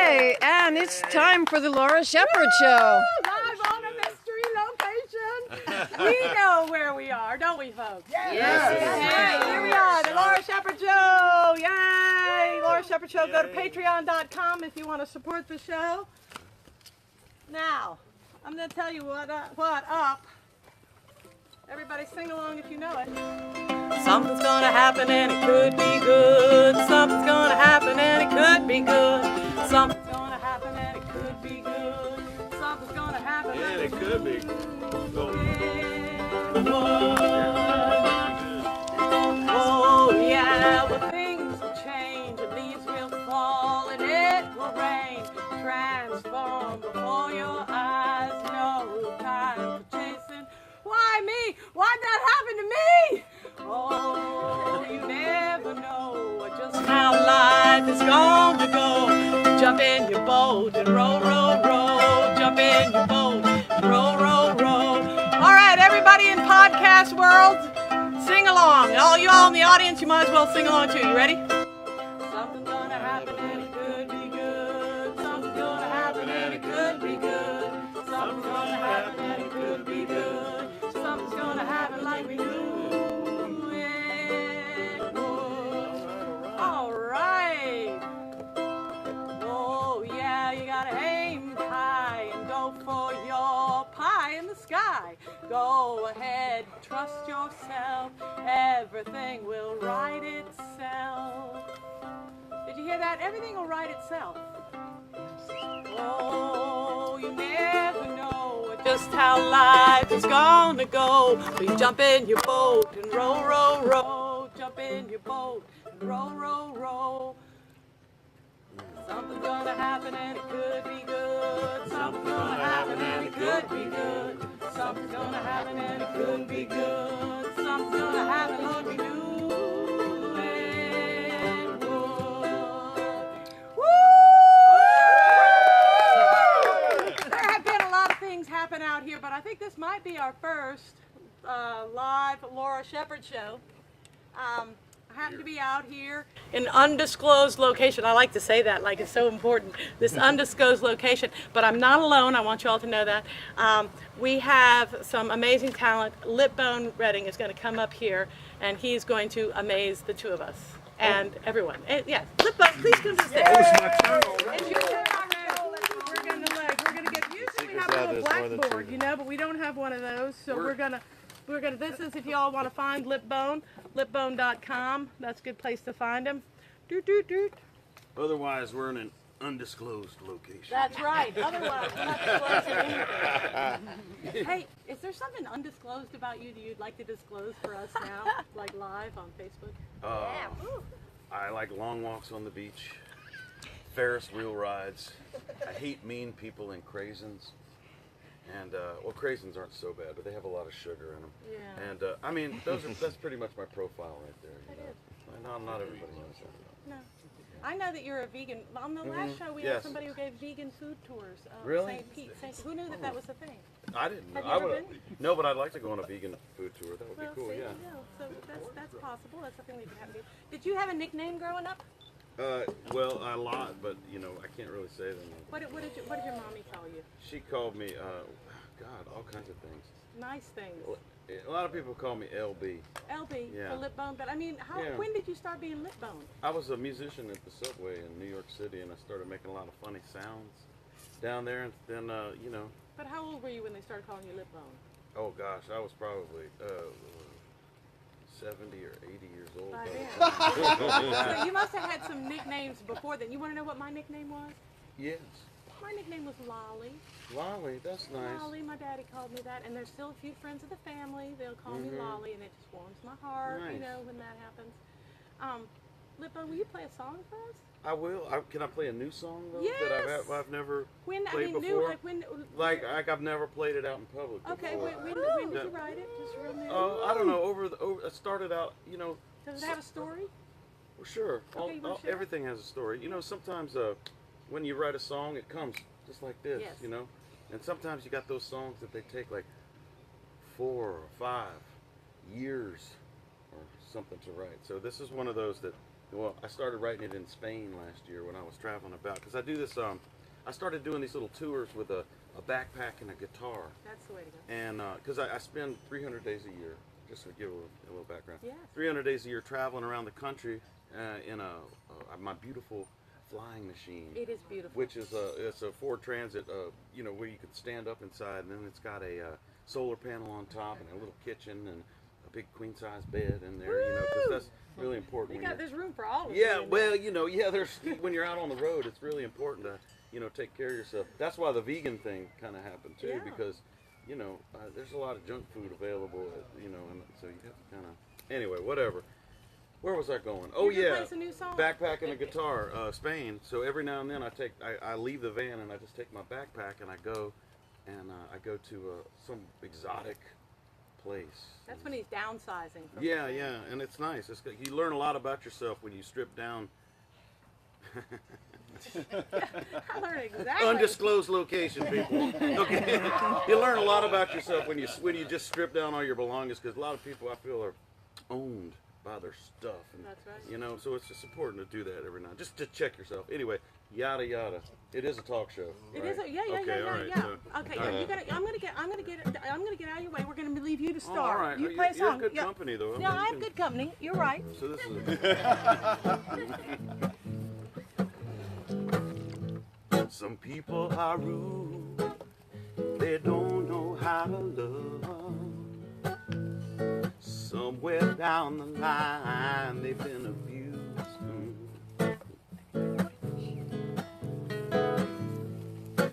Okay, and it's time for the Laura Shepard Show. Live on a mystery location. We know where we are, don't we, folks? Yes. Hey, here we are, the Laura Shepard Show. Yay! Laura Shepard Show. Go to patreon.com if you want to support the show. Now, I'm going to tell you what up. Everybody sing along if you know it. Something's gonna happen and it could be good. Something's gonna happen and it could be good. Something's gonna happen and it could be good. Something's gonna happen and it could be. Oh yeah, well things will change and leaves will fall and it will rain. Transform before your eyes. No time for chasing. Why me? Why'd that happen to me? Oh, you never know just how life is going to go. Jump in your boat and row, row, row. Jump in your boat and row, row, row. All right, everybody in podcast world, sing along. All you all in the audience, you might as well sing along too. You ready? Something's gonna happen and it could be good. Something's gonna happen and it could be good. Something's gonna happen and it could be good. Something's gonna happen like we knew it would. All right. Oh yeah, you gotta aim high and go for your pie in the sky. Go ahead, trust yourself. Everything will right itself. Did you hear that? Everything will right itself. Oh, you never know just how life is gonna go. You jump in your boat and row, row, row. Jump in your boat and row, row, row. Something's gonna happen and it could be good. Something's gonna happen and it could be good. Something's gonna happen and it could be good. Something's gonna happen like we knew it would. There have been a lot of things happen out here, but I think this might be our first live Laura Shepard show. I happen to be out here in an undisclosed location. I like to say that, like it's so important, this undisclosed location. But I'm not alone. I want you all to know that. We have some amazing talent. Lipbone Redding is going to come up here, and he's going to amaze the two of us and everyone. And, yes, Lipbone, please come to the stage. It's your turn already. We're going to get. Usually we have a little blackboard, you know, but we don't have one of those. So we're gonna. This is if y'all want to find Lipbone, lipbone.com. That's a good place to find him. Doot, doot, doot. Otherwise, we're in an undisclosed location. That's right. Otherwise, we're not disclosing anything. Hey, is there something undisclosed about you that you'd like to disclose for us now, like live on Facebook? I like long walks on the beach, Ferris wheel rides. I hate mean people and craisins. And, well, craisins aren't so bad, but they have a lot of sugar in them. Yeah. And, I mean, that's pretty much my profile right there. You know? I know not everybody knows that. No. I know that you're a vegan. On the last show, we had somebody who gave vegan food tours. Really? St. Pete. Who knew that was a thing? I didn't know. Have you ever been? No, but I'd like to go on a vegan food tour. That would be cool, see, yeah. So that's possible. That's something that can happen to you. Did you have a nickname growing up? Well, a lot, but, you know, I can't really say them. What did your mommy call you? She called me, God, all kinds of things. Nice things. A lot of people call me LB. LB, Yeah. for Lipbone. But I mean, when did you start being Lipbone? I was a musician at the Subway in New York City, and I started making a lot of funny sounds down there. And then, you know. But how old were you when they started calling you Lipbone? Oh gosh, I was probably 70 or 80 years old. By then. So you must have had some nicknames before then. You want to know what my nickname was? Yes. My nickname was Lolly. Lolly, that's nice. Lolly, my daddy called me that, and there's still a few friends of the family. They'll call me Lolly, and it just warms my heart, you know, when that happens. Lipbone, will you play a song for us? I will. Can I play a new song though? Yes. That I've never played before. New, like I've never played it out in public. Okay, before. when did you write it? Just real new. I don't know. It started out, you know. Does it have a story? Well, sure. Okay, share? Everything has a story. You know, sometimes when you write a song, it comes just like this. Yes. You know, and sometimes you got those songs that they take like 4 or 5 years or something to write. So this is one of those that Well, I started writing it in Spain last year when I was traveling about. Because I do this, I started doing these little tours with a backpack and a guitar. That's the way to go. And because I spend 300 days a year, just to give a little background. Yes. 300 days a year traveling around the country in my beautiful flying machine. It is beautiful. Which is it's a Ford Transit, you know, where you can stand up inside, and then it's got a solar panel on top and a little kitchen and a big queen size bed in there. You know, because that's really important. There's room for all of us. Yeah, well, you know, there's when you're out on the road, it's really important to, you know, take care of yourself. That's why the vegan thing kind of happened too, Yeah. because, you know, there's a lot of junk food available, you know, and so you have to kind of. Anyway, whatever. Where was I going? Oh You're gonna yeah, play us a new song? backpack and a guitar, Spain. So every now and then I leave the van and I just take my backpack and I go to some exotic place. That's when he's downsizing. From Yeah, and it's nice. You learn a lot about yourself when you strip down. I learned exactly. Undisclosed location, people. Okay, you learn a lot about yourself when you just strip down all your belongings, because a lot of people I feel are owned by their stuff. And, That's right. You know, so it's just important to do that every now, just to check yourself. Anyway, yada yada. It is a talk show. It right? is a, yeah. All right, so- Okay, you gotta, I'm gonna get out of your way. We're gonna leave you to Oh, start. all right. You You're play a song. good Yeah. company, though. No, I have good company. You're right. So this is. Some people are rude. They don't know how to love. Somewhere down the line, they've been abused.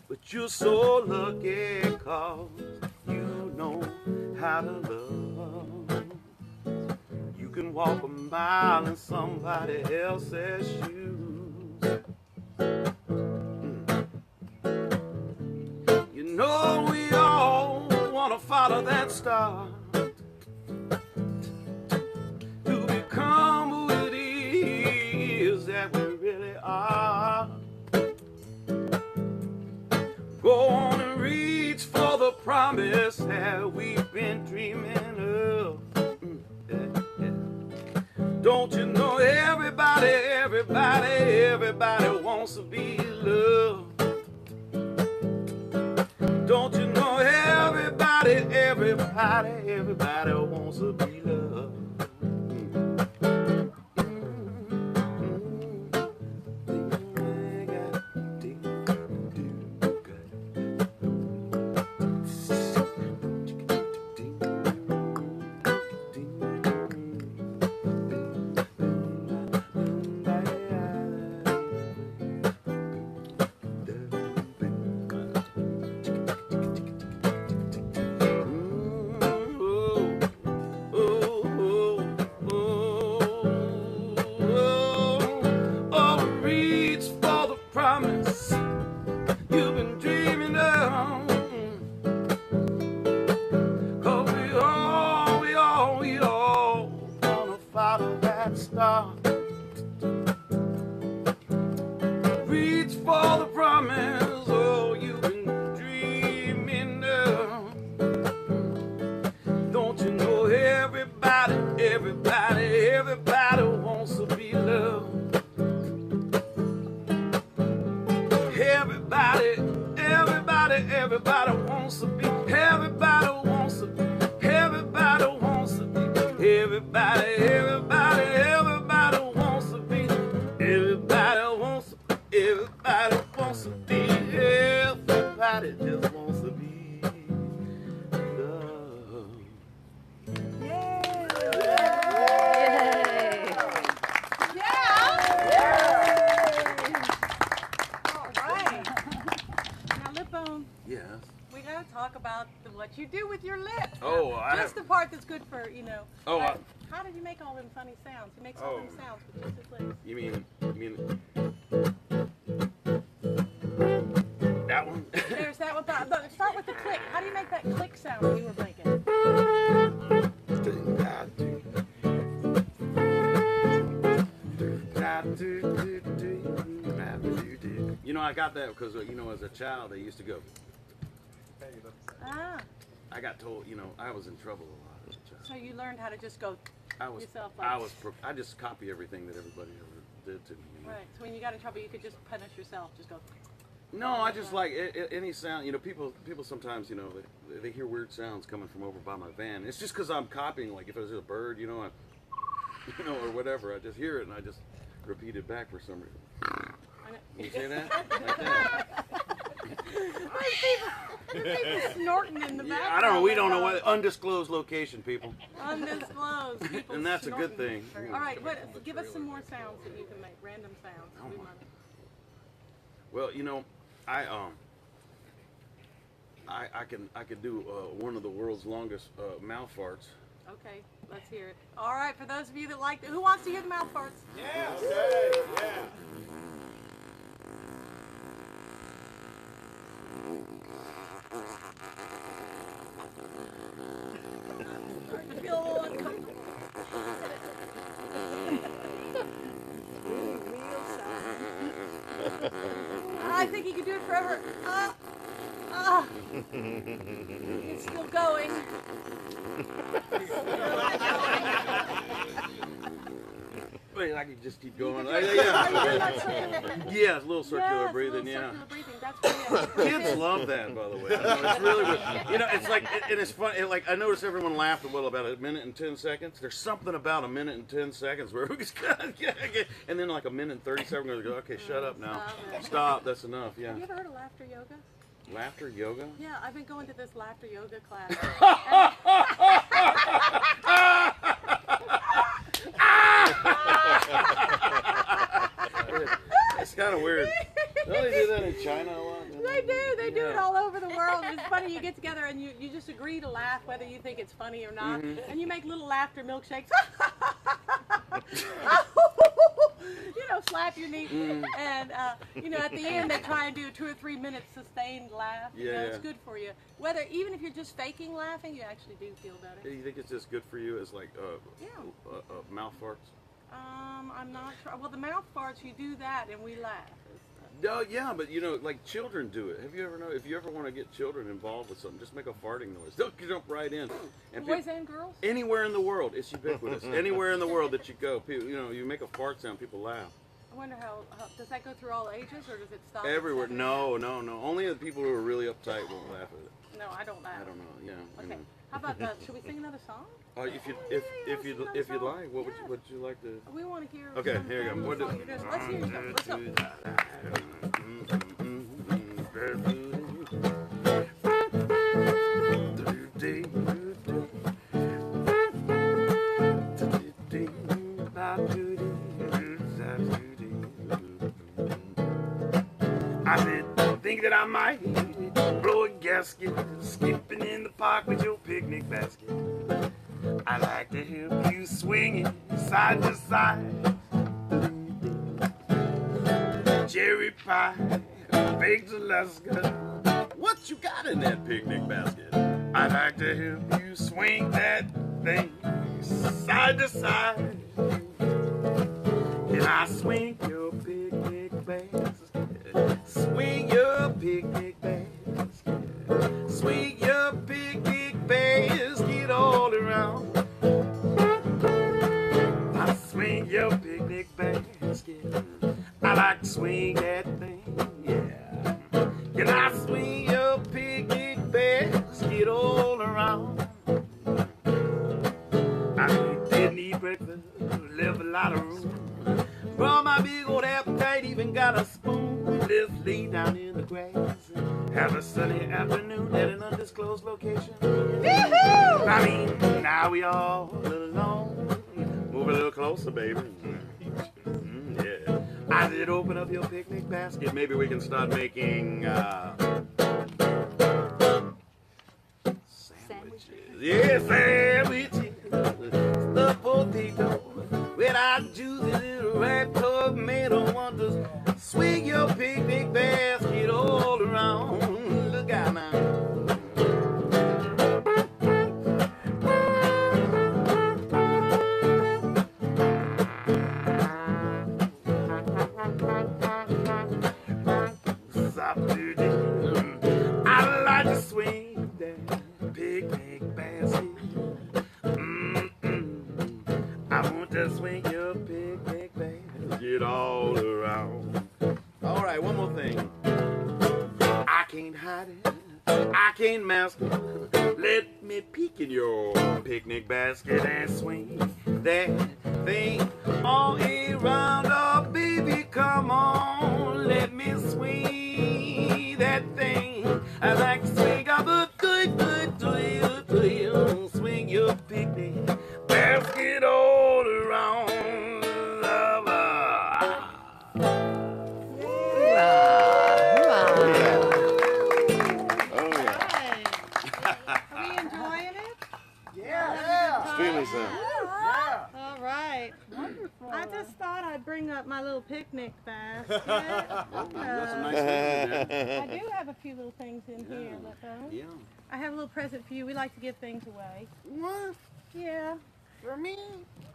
But you're so lucky, 'cause you know how to love. You can walk a mile in somebody else's shoes. You know we all want to follow that star to become who it is that we really are. Go on and reach for the promise that we've been dreaming of. Don't you know everybody wants to be loved? Don't you know everybody wants to be loved? Reach for the promise you've been dreaming of. 'Cause we all wanna follow that star. Reach for the promise, oh, you've been dreaming of. Don't you know everybody wants to be loved? Everybody wants to be, everybody wants to be, everybody wants to be, everybody wants to be, everybody wants to be, everybody just wants to be loved. Yay! All right. Now, Lip Bone, Yes. we gotta talk about what you do with your lips. Oh, Now, I just have- the part that's good for, you know. Oh, like, how did you make all them funny sounds? He makes all them Oh. sounds with just his lips. You mean that one? There's that one. Start with the click. How do you make that click sound that you were making? You know, I got that because, you know, as a child, they used to go. Ah, I got told, you know, I was in trouble a lot as a child. so you learned how to just go I was, yourself I like. was, I just copy everything that everybody ever did to me. You know? Right. So when you got in trouble, you could just punish yourself. Just go. No, I just like any sound. You know, people sometimes, you know, they hear weird sounds coming from over by my van. It's just because I'm copying. Like if there's a bird, you know, or whatever, I just hear it and I just repeat it back for some reason. You say that? Like that. There's people snorting in the background. Yeah, I don't know. We don't know what undisclosed location, people. Undisclosed. People And that's a good snorting. thing. All right, give us some more sounds that you can make. Random sounds. Oh, We my. want- Well, you know, I could do one of the world's longest mouth farts. Okay, let's hear it. All right, for those of you that like it, who wants to hear the mouth farts? Yeah, okay, yeah. I feel a little uncomfortable. I think he could do it forever. It's still going. Wait, I can just keep You going. can do it. Yeah, it's a little circular Yes, breathing. little Yeah. circular breathing. That's brilliant. Kids love that, by the way. I know, it's really good. You know, it's like, and it's fun. Like I noticed everyone laughed about a minute and 10 seconds. There's something about a minute and 10 seconds where we just and then like a minute and 30 seconds, we're gonna go, okay, shut up now, Stop it. stop. That's enough. Yeah. Have you ever heard of laughter yoga? Laughter yoga. Yeah, I've been going to this laughter yoga class. It's kind of weird. Don't they do that in China a lot? They do. They do it Yeah. all over the world. It's funny. You get together and you just agree to laugh whether you think it's funny or not. Mm-hmm. And you make little laughter milkshakes. You know, slap your knee. Mm. And, you know, at the end they try and do a 2 or 3 minute sustained laugh. You know, it's Yeah. good for you. Even if you're just faking laughing, you actually do feel better. You think it's just good for you as like Yeah. mouth farts? I'm not sure. Well, the mouth farts, you do that and we laugh. No, yeah, but you know, like children do it. Have you ever know? If you ever want to get children involved with something, just make a farting noise. They'll jump right in. And Boys and girls? anywhere in the world, it's ubiquitous. Anywhere in the world that you go, people, you know, you make a fart sound, people laugh. I wonder how does that go through all ages or does it stop? at Everywhere. 7? No. Only the people who are really uptight won't laugh at it. No, I don't laugh. I don't know. Yeah. You Okay. know. How about should we sing another song? If you'd like, what would you like to? We want to hear. Okay, some here you go. family What song do- you're doing. Let's hear your stuff. Let's go. I said, think that I might blow a gasket, skipping in the park with your picnic basket. I like to hear you swinging side to side. Cherry pie, baked Alaska. What you got in that picnic basket? I like to hear you swing that thing side to side. And I swing your picnic basket. Swing your picnic basket. Swing your picnic basket all around. I swing your picnic basket. I like to swing that thing, yeah. Can I swing your picnic basket all around? I didn't eat breakfast, left a lot of room. From my big old appetite, even got a spoon. Let's lay down in the grass and have a sunny afternoon at an undisclosed location. I mean, now we all alone. Move a little closer, baby. Yeah. I did open up your picnic basket. Maybe we can start making Sandwiches. Yeah, sandwiches, stuffed potato, without juicy little ripe tomato. Want to swing your picnic basket all around. Look out now. I like to swing that picnic basket. I want to swing your picnic basket get all can't hide it. I can't mask it. Let me peek in your picnic basket and swing that thing all around. Oh, baby, come on. Let me swing that thing. I like to swing up a good, do you swing your picnic basket all around. Are we enjoying it? Extremely so. All right. Wonderful. I just thought I'd bring up my little picnic basket. That's a nice thing there. I do have a few little things in here. Lippo. Yeah. I have a little present for you. We like to give things away. What? Yeah. For me?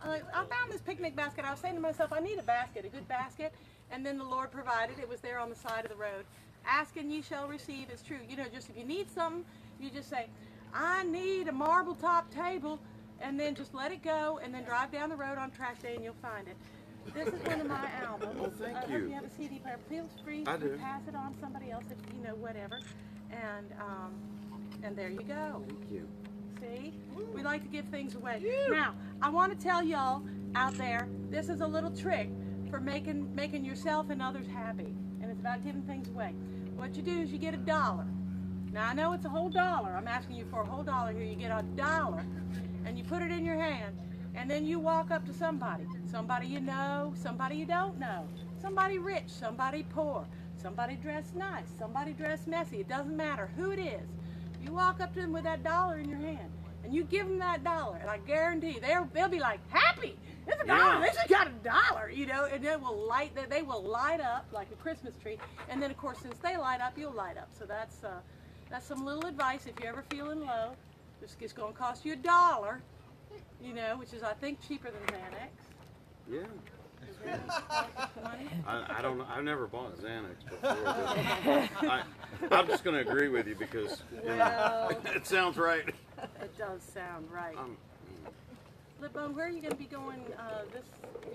I found this picnic basket. I was saying to myself, I need a basket, a good basket. And then the Lord provided. It was there on the side of the road. Ask and ye shall receive. It's true. You know, just if you need something, you just say, I need a marble top table. And then just let it go, and then drive down the road on track day, and you'll find it. This is one of my albums. Oh, thank I hope you. you have a CD player. Feel free I to do. pass it on to somebody else if you know whatever. And there you go. Thank you. See? We like to give things away. Now, I want to tell y'all out there, this is a little trick for making yourself and others happy. And it's about giving things away. What you do is you get $1. Now, I know it's a whole dollar. I'm asking you for a whole dollar here. You get $1, and you put it in your hand, and then you walk up to somebody. Somebody you know, somebody you don't know. Somebody rich, somebody poor. Somebody dressed nice, somebody dressed messy. It doesn't matter who it is. You walk up to them with that $1 in your hand, and you give them that $1, and I guarantee they'll be like, happy. It's $1. Yeah. They just got $1, you know, and they will light up like a Christmas tree. And then, of course, since they light up, you'll light up. So that's some little advice if you're ever feeling low. It's going to cost you $1, you know, which is, I think, cheaper than Xanax. Yeah. Does Xanax cost money? I don't know. I've never bought Xanax before. But I'm just going to agree with you because you know, Well, it sounds right. it does sound right. Lipbone, where are you going to be going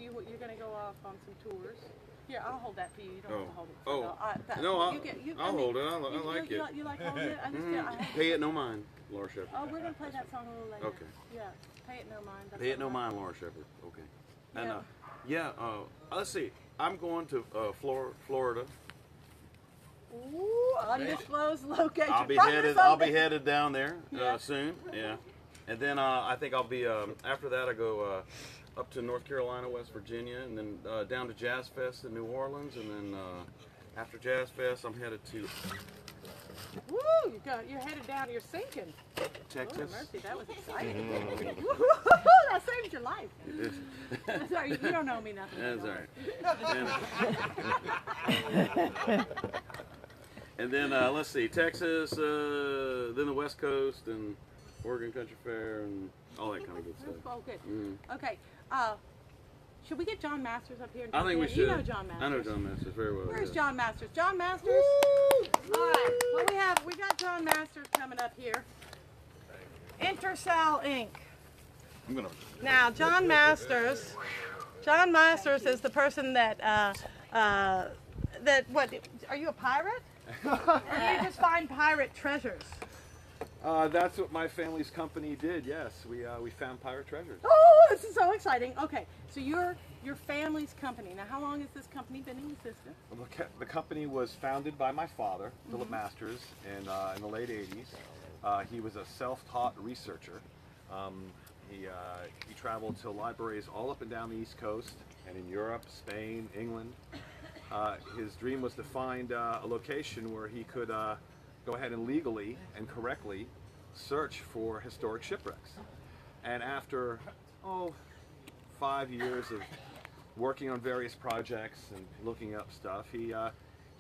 you're going to go off on some tours? Here, I'll hold that for you. You don't have to hold it. No, I'll I hold it. I like it. You like holding it? I just Pay it no mind, Laura Shepherd. Oh, we're going to play that song a little later. Okay. Yeah, pay it no mind. That's Pay it no all right. mind, Laura Shepherd. Okay. Yeah. And let's see. I'm going to Florida. Ooh, undisclosed location. I'll be Partners headed down there Yeah. soon. Yeah. And then I think I'll be after that I go up to North Carolina, West Virginia, and then down to Jazz Fest in New Orleans, and then after Jazz Fest I'm headed to Woo! You're headed down. You're sinking. Texas. Oh, mercy, that was exciting. That saved your life. Sorry, you don't know me nothing. That's all right. And then let's see, Texas, then the West Coast, and Oregon Country Fair, and all that kind of good stuff. Oh, good. Mm. Okay. Should we get John Masters up here? And I think we talk? should. You know John Masters. I know John Masters very well. Where's yeah. John Masters? John Masters? All right. Well, we got John Masters coming up here. Intercell Inc. I'm gonna. Now, John Masters is the person that what? Are you a pirate? Or do you just find pirate treasures? That's what my family's company did. Yes, we found pirate treasures. Oh, this is so exciting. Okay, so your family's company. Now, how long has this company been in existence? The company was founded by my father, Philip Masters, in the late '80s. He was a self-taught researcher. He traveled to libraries all up and down the East Coast and in Europe, Spain, England. His dream was to find a location where he could go ahead and legally and correctly search for historic shipwrecks. And after 5 years of working on various projects and looking up stuff, he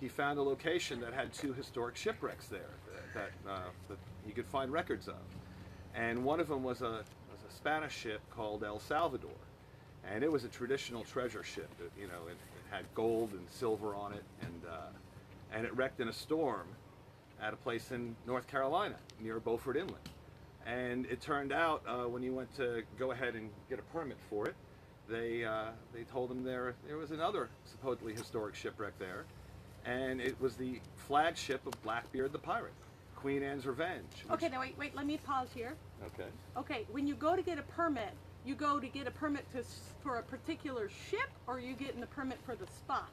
found a location that had 2 historic shipwrecks there that he could find records of. And one of them was a Spanish ship called El Salvador, and it was a traditional treasure ship. It had gold and silver on it, and it wrecked in a storm at a place in North Carolina near Beaufort Inlet. And it turned out when you went to go ahead and get a permit for it, they told him there was another supposedly historic shipwreck there, and it was the flagship of Blackbeard the pirate, Queen Anne's Revenge. Okay, now wait, let me pause here. Okay. Okay, when you go to get a permit, you go to get a permit for a particular ship, or you getting the permit for the spot?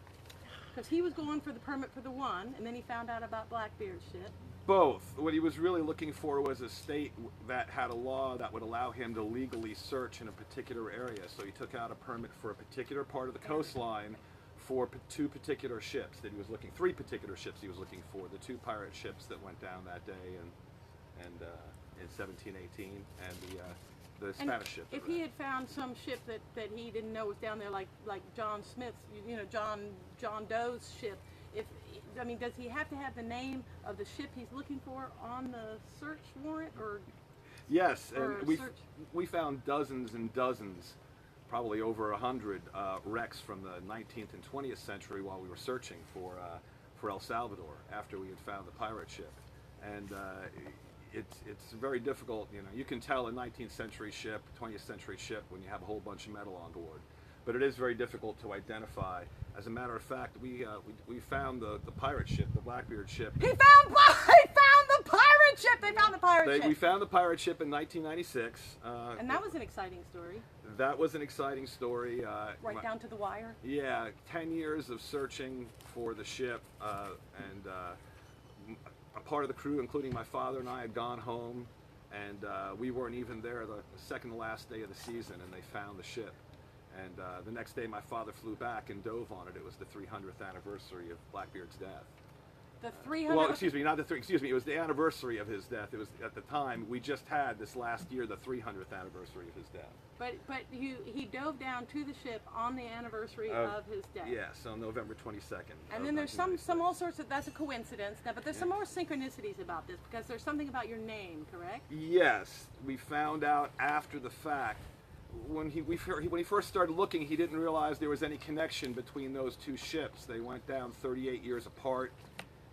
Because he was going for the permit for the one, and then he found out about Blackbeard's ship. Both. What he was really looking for was a state that had a law that would allow him to legally search in a particular area. So he took out a permit for a particular part of the coastline for two particular ships that he was looking. Three particular ships he was looking for. The two pirate ships that went down that day, and in 1718, and the Spanish ship. If he had found some ship that he didn't know was down there, like John Smith's, John Doe's ship, does he have to have the name of the ship he's looking for on the search warrant, or? Yes, or and we found dozens and dozens, probably over 100 wrecks from the 19th and 20th century while we were searching for El Salvador after we had found the pirate ship, and it's very difficult. You can tell a 19th century ship, 20th century ship when you have a whole bunch of metal on board, but it is very difficult to identify. As a matter of fact, we found the pirate ship, the Blackbeard ship. He found the pirate ship. They found the pirate ship. We found the pirate ship in 1996. And that was an exciting story. That was an exciting story. Right down to the wire. Yeah, 10 years of searching for the ship, and a part of the crew, including my father and I, had gone home, and we weren't even there the second to last day of the season, and they found the ship. And the next day my father flew back and dove on it. It was the 300th anniversary of Blackbeard's death. The 300th? Well, excuse me, it was the anniversary of his death. It was, at the time, we just had this last year the 300th anniversary of his death. But he dove down to the ship on the anniversary of his death. Yes, on November 22nd. And then there's some all sorts of, that's a coincidence, but there's some more synchronicities about this, because there's something about your name, correct? Yes, we found out after the fact. When he first started looking, he didn't realize there was any connection between those two ships. They went down 38 years apart.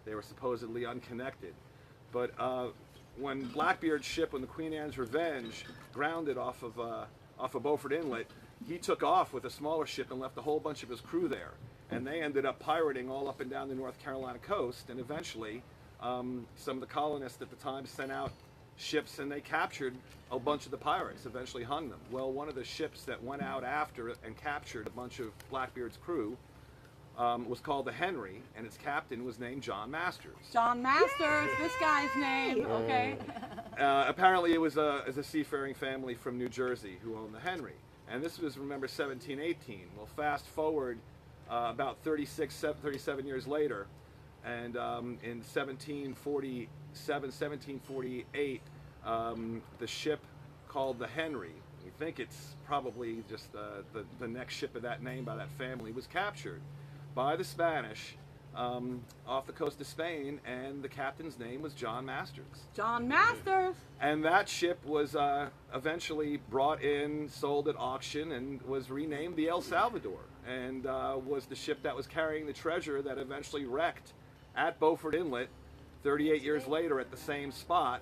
They were supposedly unconnected. But when Blackbeard's ship, when the Queen Anne's Revenge grounded off of Beaufort Inlet, he took off with a smaller ship and left a whole bunch of his crew there. And they ended up pirating all up and down the North Carolina coast. And eventually, some of the colonists at the time sent out ships, and they captured a bunch of the pirates, eventually hung them. Well, one of the ships that went out after and captured a bunch of Blackbeard's crew was called the Henry, and its captain was named John Masters. John Masters, this guy's name, okay. Apparently it was a seafaring family from New Jersey who owned the Henry. And this was, remember, 1718. Well, fast forward about 37 years later, and in 1748, the ship called the Henry, we think it's probably just the next ship of that name by that family, was captured by the Spanish off the coast of Spain, and the captain's name was John Masters. John Masters! And that ship was eventually brought in, sold at auction, and was renamed the El Salvador, and was the ship that was carrying the treasure that eventually wrecked at Beaufort Inlet 38 years later at the same spot.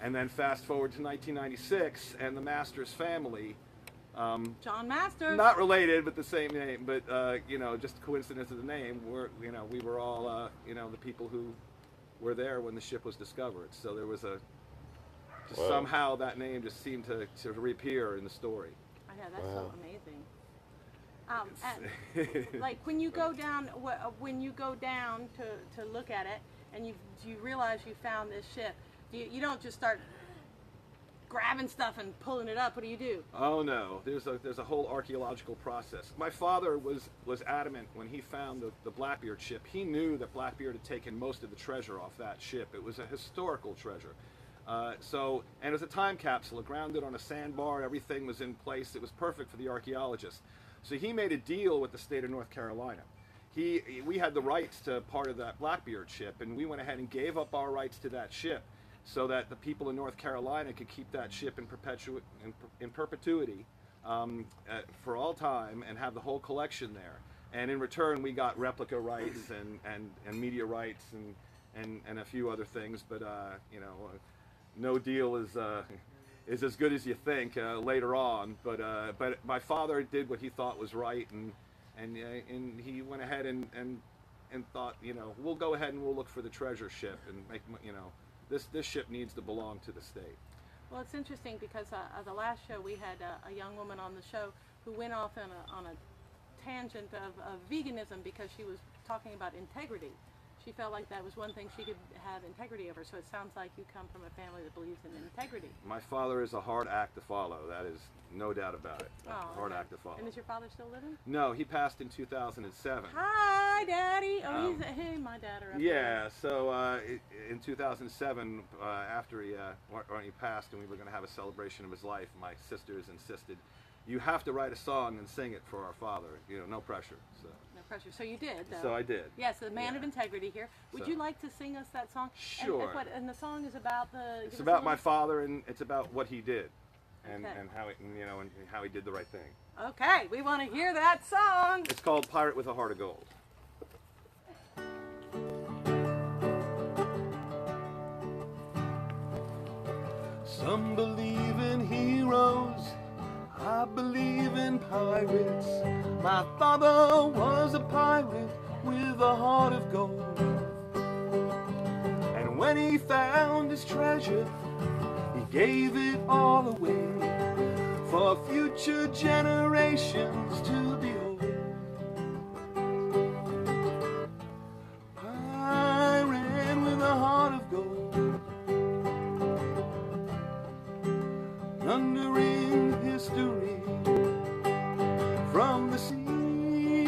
And then fast forward to 1996, and the Masters family, John Masters, not related but the same name, but just coincidence of the name, we were all the people who were there when the ship was discovered. So there was somehow that name just seemed to reappear in the story. Oh, yeah, that's so amazing. And, like when you go down to look at it, and you realize you found this ship, you don't just start grabbing stuff and pulling it up. What do? Oh no, there's a whole archaeological process. My father was adamant when he found the Blackbeard ship. He knew that Blackbeard had taken most of the treasure off that ship. It was a historical treasure. And it was a time capsule. It grounded on a sandbar. Everything was in place. It was perfect for the archaeologist. So he made a deal with the state of North Carolina. We had the rights to part of that Blackbeard ship, and we went ahead and gave up our rights to that ship so that the people in North Carolina could keep that ship in perpetuity for all time and have the whole collection there. And in return, we got replica rights and media rights and a few other things. But no deal is as good as you think later on. But my father did what he thought was right, and he went ahead and and thought, you know, we'll go ahead and we'll look for the treasure ship and make, you know, this ship needs to belong to the state. Well, it's interesting because the last show we had a young woman on the show who went off on a tangent of veganism because she was talking about integrity. She felt like that was one thing she could have integrity over. So it sounds like you come from a family that believes in integrity. My father is a hard act to follow. That is no doubt about it. A hard act to follow. And is your father still living? No, he passed in 2007. Hi, Daddy. Oh, hey, my dad are up there. Yeah, so in 2007, after he passed and we were going to have a celebration of his life, my sisters insisted, you have to write a song and sing it for our father. You know, no pressure. So. No pressure. So you did, though. So I did. Yes, the man of integrity here. Would you like to sing us that song? Sure. And the song is about the... It's about my father, and it's about what he did, and Okay. and how you know, and how he did the right thing. Okay, we want to hear that song. It's called Pirate with a Heart of Gold. Some believe in heroes, I believe in pirates. My father was a pirate with a heart of gold. And when he found his treasure, he gave it all away for future generations to behold. Pirate with a heart of gold, thundering history from the sea.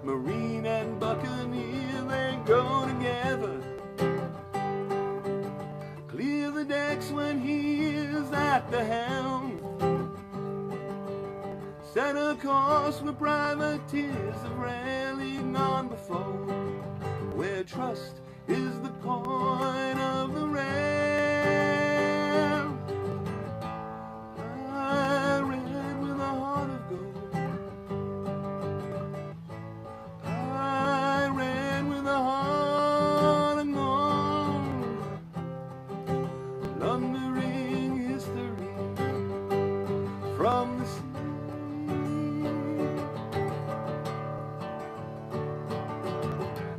Marine and buccaneer, they go together. Clear the decks when he is at the helm. Set a course where privateers have rarely gone before, where trust is the coin of the realm. Pirate with a heart of gold, pirate with a heart of gold, plundering history from the sea.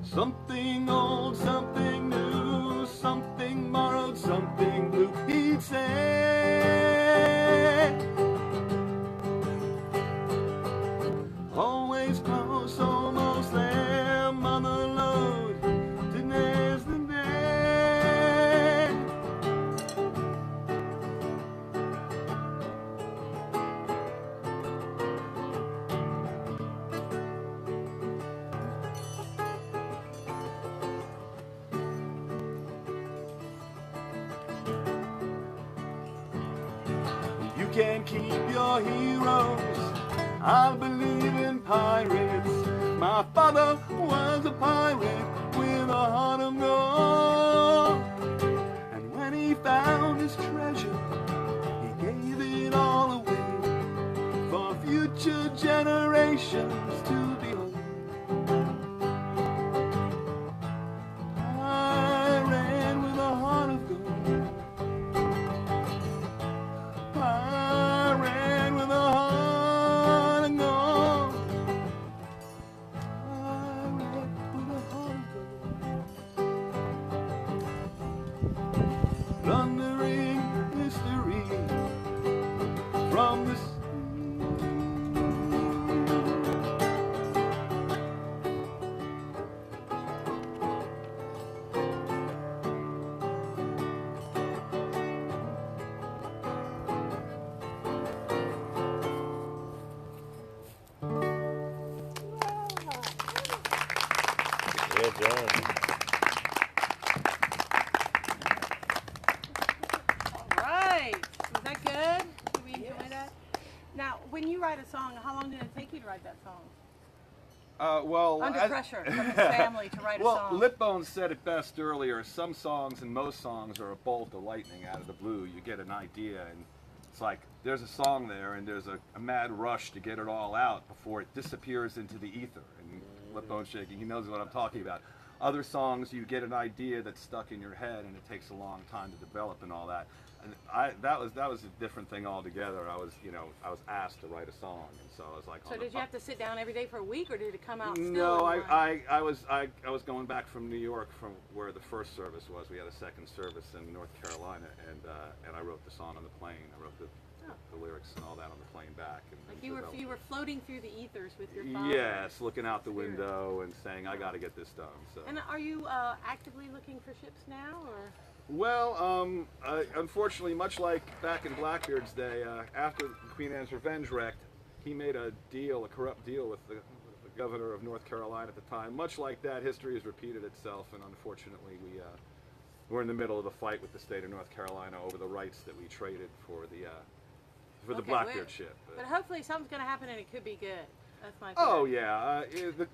Something old, something new, something borrowed, something blue, he'd say. Always close, almost there, mother lode, today's the day. You can keep your heroes, I believe in pirates. My father was a pirate with a heart of gold. And when he found his treasure, he gave it all away for future generations to behold. Pirate with a heart of gold, pirate with a heart of gold, pirate with a heart of gold, plundering history from the sea. Well done. All right. Was that good? Did we enjoy that? Now, when you write a song, how long did it take you to write that song? Well, Under pressure from his family to write a song. Well, Lipbone said it best earlier. Some songs and most songs are a bolt of lightning out of the blue. You get an idea, and it's like there's a song there, and there's a mad rush to get it all out before it disappears into the ether. And Lipbone shaking, he knows what I'm talking about. Other songs, you get an idea that's stuck in your head, and it takes a long time to develop and all that. And that was a different thing altogether. I was asked to write a song, and so I was like. So did you have to sit down every day for a week, or did it come out? Still No, in one? I was going back from New York, from where the first service was. We had a second service in North Carolina, and I wrote the song on the plane. I wrote the lyrics and all that on the plane back. And Like you were floating through the ethers with your father. Yes, looking out the Spirit. window and saying, I got to get this done. So. And are you actively looking for ships now, or? Well, unfortunately, much like back in Blackbeard's day, after Queen Anne's Revenge wrecked, he made a corrupt deal with the governor of North Carolina at the time. Much like that, history has repeated itself, and unfortunately, we're in the middle of a fight with the state of North Carolina over the rights that we traded for the Okay, Blackbeard ship. But hopefully something's going to happen and it could be good. That's my. Oh theory. yeah,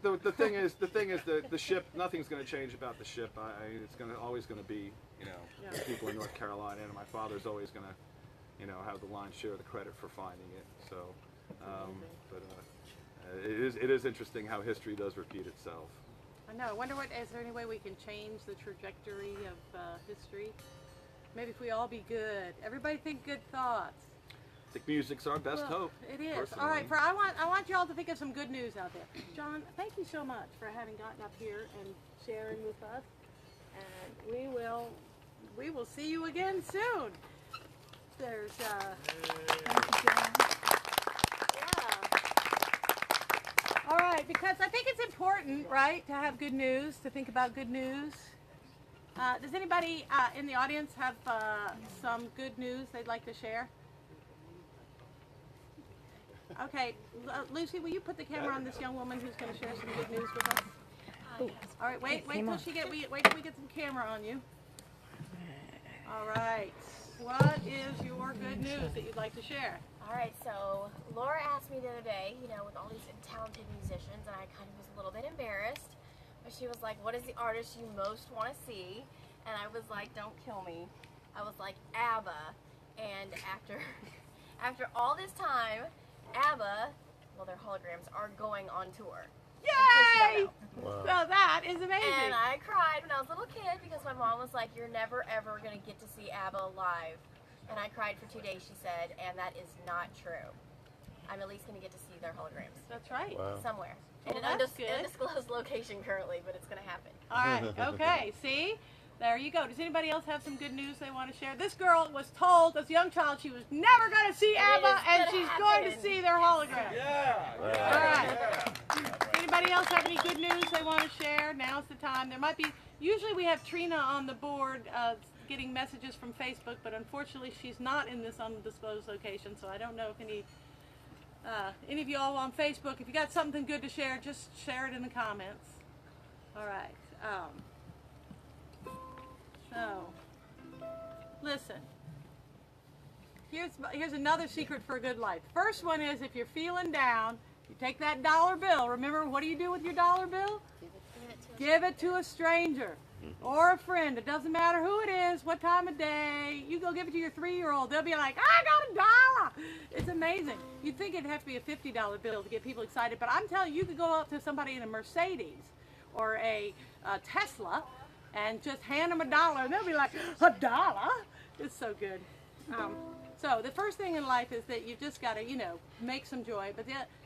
the thing is the ship. Nothing's going to change about the ship. It's always going to be the people in North Carolina, and my father's always going to have the lion's share of the credit for finding it. So, it is interesting how history does repeat itself. I know. I wonder is there any way we can change the trajectory of history? Maybe if we all be good. Everybody think good thoughts. I think music's our best hope. It is. Personally. All right, I want y'all to think of some good news out there. John, thank you so much for having gotten up here and sharing with us. And we will see you again soon. There's thank you, John. Yeah. All right, because I think it's important, right, to have good news, to think about good news. Does anybody in the audience have some good news they'd like to share? Okay, Lucy, will you put the camera on this young woman who's going to share some good news with us? Yes. All right, wait till she wait till we get some camera on you. All right, what is your good news that you'd like to share? All right, so Laura asked me the other day, with all these talented musicians, and I kind of was a little bit embarrassed, but she was like, what is the artist you most want to see? And I was like, don't kill me. I was like, ABBA. And after all this time, ABBA, well, their holograms are going on tour. Yay! Wow. So that is amazing. And I cried when I was a little kid because my mom was like, you're never ever going to get to see ABBA live. And I cried for 2 days, she said, and that is not true. I'm at least going to get to see their holograms. That's right. Wow. Somewhere. Well, In an that's good. undisclosed location currently, but it's going to happen. All right, okay, see? There you go. Does anybody else have some good news they want to share? This girl was told as a young child she was never going to see ABBA, and she's going to see their hologram. Wow. All right. Anybody else have any good news they want to share? Now's the time. There might be, usually we have Trina on the board getting messages from Facebook, but unfortunately she's not in this undisclosed location, so I don't know if any of you all on Facebook, if you got something good to share, just share it in the comments. All right. So, listen. Here's another secret for a good life. First one is if you're feeling down, you take that dollar bill. Remember, what do you do with your dollar bill? Give it to a stranger or a friend. It doesn't matter who it is, what time of day. You go give it to your 3-year-old. They'll be like, I got $1. It's amazing. You'd think it'd have to be a $50 bill to get people excited, but I'm telling you, you could go up to somebody in a Mercedes or a Tesla and just hand them $1, and they'll be like, $1? It's so good. So the first thing in life is that you've just got to, make some joy. But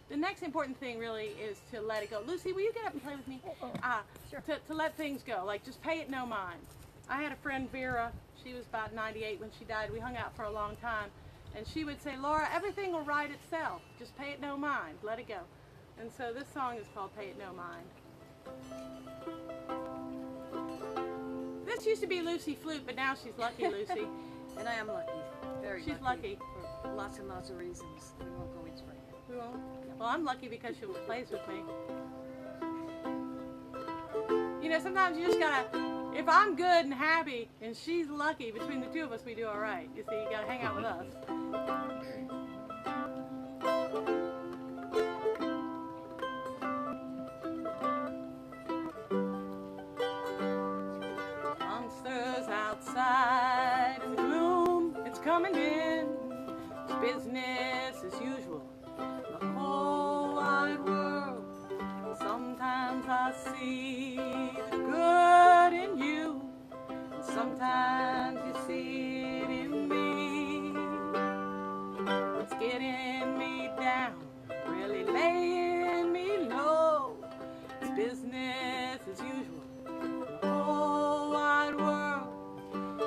the next important thing really is to let it go. Lucy, will you get up and play with me? Sure. To let things go, like just pay it no mind. I had a friend, Vera. She was about 98 when she died. We hung out for a long time. And she would say, Laura, everything will right itself. Just pay it no mind. Let it go. And so this song is called Pay It No Mind. This used to be Lucy Flute, but now she's Lucky Lucy. And I am lucky. Very She's lucky. For lots and lots of reasons. We won't go into right now. We won't? Well, I'm lucky because she plays with me. Sometimes you just gotta, if I'm good and happy and she's lucky, between the two of us we do all right. You see, you gotta hang out with us. Monsters outside in the gloom, it's coming in. It's business as usual. The whole wide world. Sometimes I see the good Sometimes you see it in me. It's getting me down, really laying me low. It's business as usual, the whole wide world.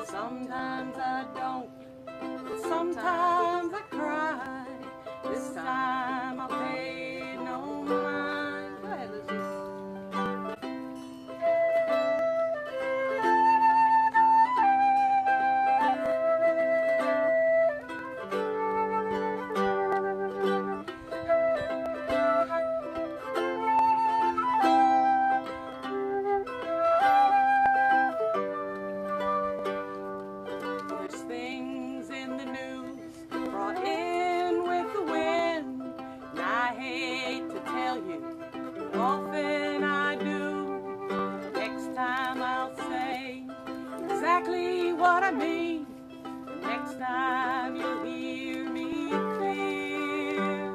Sometimes I don't, but sometimes I cry. This time I'll pay no mind. Go ahead, Lucy. There's things in the news brought in with the wind, and I hate to tell you, but often I do. Next time I'll say exactly what I mean. Next time you'll hear me clear.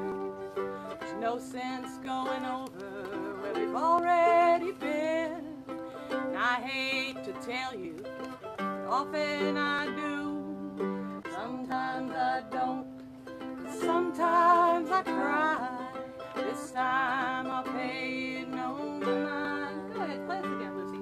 There's no sense going over where we've already been, and I hate to tell you, often I do. Sometimes I don't, but sometimes I cry. This time I'll pay no mind. Go ahead, play this again, Lucy.